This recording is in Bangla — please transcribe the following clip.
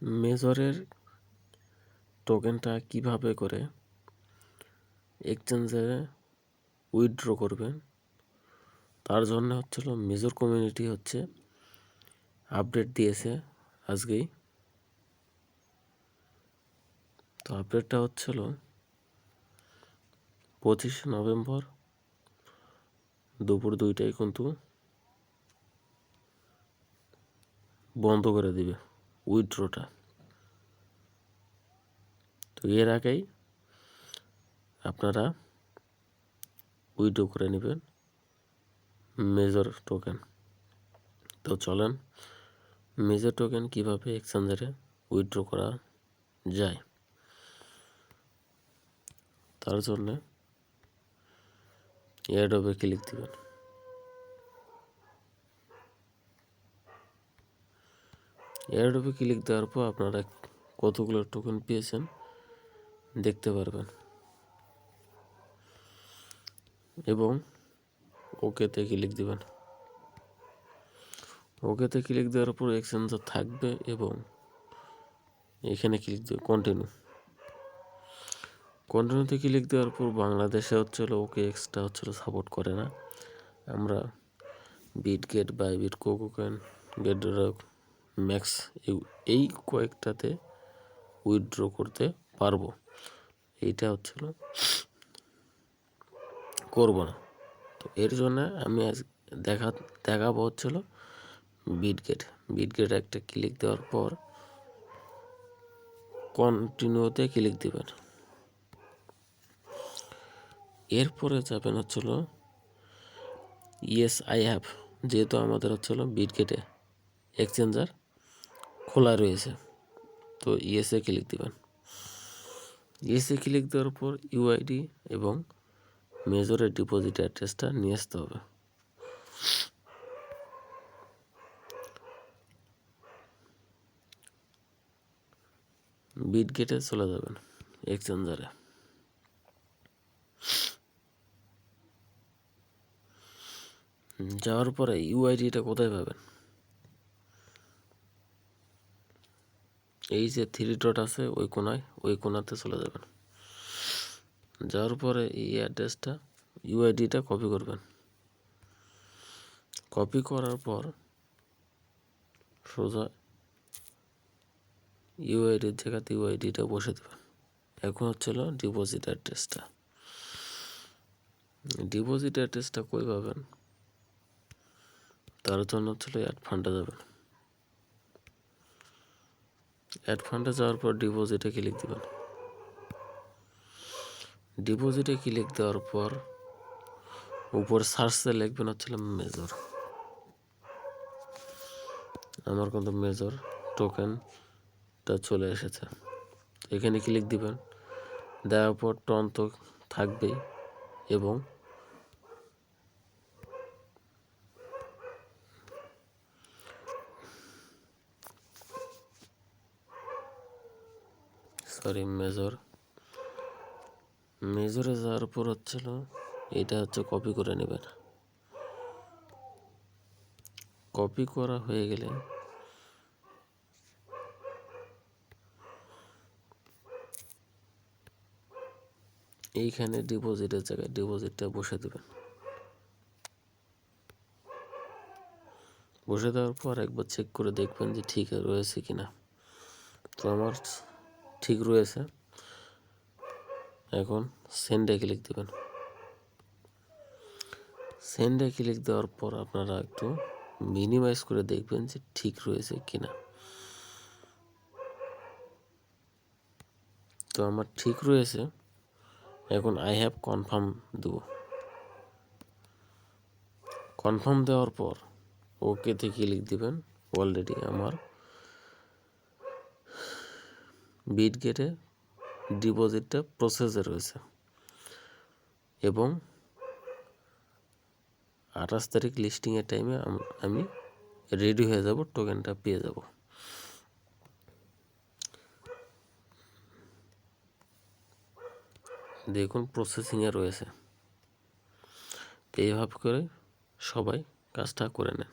মেজরের টোকেনটা কিভাবে করে এক্সচেঞ্জে উইথড্র করবেন তার জন্য হচ্ছিল মেজর কমিউনিটি আপডেট দিয়েছে আজকেই। তো আপডেটটা হচ্ছিল 25 নভেম্বর দুপুর 2টায় কিন্তু বন্ধ করে দিবে উইথড্রটা। তো এর আগেই আপনারা উইথড্র করে নেবেন মেজর টোকেন। তো চলেন মেজর টোকেন কিভাবে এক্সচেঞ্জারে উইথড্র করা যায় তার জন্য এয়ারড্রপে ক্লিক দিবেন। এয়ারড্রপে ক্লিক দেওয়ার পর আপনারা কতগুলো টোকেন পেয়েছেন দেখতে পারবেন এবং ওকেতে ক্লিক দিবেন। ওকেতে ক্লিক দেওয়ার পর এক্সচেঞ্জার থাকবে এবং এখানে ক্লিক দেবে কন্টিনিউতে ক্লিক দেওয়ার পর বাংলাদেশে ওকে এক্সট্রা সাপোর্ট করে না। আমরা বিটগেট, বাইবিট, কোকোকয়েন, গেটরক, ম্যাক্স এই কয়েকটাতে উইথড্র করতে পারবো। এইটা করবো না। তো এর জন্য আমি আজ দেখাবো বিটগেট একটা ক্লিক দেওয়ার পর কন্টিনিউতে ক্লিক দিবেন। এরপরে যাবেন ইয়েস আই হ্যাভ, যেহেতু আমাদের বিটগেটে এক্সচেঞ্জার খোলা রয়েছে। তো ইয়েসে ক্লিক দিবেন। ইয়েসে ক্লিক দেওয়ার পর ইউআইডি এবং মেজরের ডিপোজিট অ্যাড্রেসটা নিয়ে আসতে হবে। বিটগেটে চলে যাবেন এক্সচেঞ্জারে। যাওয়ার পরে ইউআইডিটা কোথায় পাবেন? এই যে 3 ডট আছে ওই কোণাতে চলে যাবেন। যাওয়ার পরে এই অ্যাড্রেসটা ইউআইডিটা কপি করবেন। কপি করার পর সোজা ইউআইডির জায়গাতে ইউআইডিটা বসে দেবেন। এখন ডিপোজিট অ্যাড্রেসটা। ডিপোজিট অ্যাড্রেসটা কই পাবেন? তার জন্য অ্যাড ফান্ডে যাবেন। অ্যাড ফান্ডে যাওয়ার পর ডিপোজিটে ক্লিক দিবেন। ডিপোজিটে ক্লিক দেওয়ার পর উপর সার্চে লিখবেন মেজর। আমার কিন্তু মেজর টোকেনটা চলে এসেছে। এখানে ক্লিক দিবেন। দেওয়ার পর টন তো থাকবেই এবং মেজরে যাওয়ার পর এটা কপি করে নেবেন। কপি করা হয়ে গেলে এইখানে ডিপোজিটের জায়গায় ডিপোজিটটা বসে দেবেন। বসে দেওয়ার পর একবার চেক করে দেখবেন যে ঠিক রয়েছে কিনা। তো আমার ঠিক রয়েছে। এখন সেন্ডে ক্লিক দেবেন। সেন্ডে ক্লিক দেওয়ার পর আপনারা একটু মিনিমাইজ করে দেখবেন যে ঠিক রয়েছে কিনা। তো আমার ঠিক রয়েছে। এখন আই হ্যাভ কনফার্ম দেব। কনফার্ম দেওয়ার পর ওকেতে ক্লিক দিবেন। অলরেডি আমার বিটগেটে ডিপোজিটটা প্রসেসে রয়েছে এবং 28 তারিখ লিস্টিংয়ের টাইমে আমি রেডি হয়ে যাব, টোকেনটা পেয়ে যাব। দেখুন প্রসেসিংয়ে রয়েছে। এইভাবে করে সবাই কাজটা করে নেন।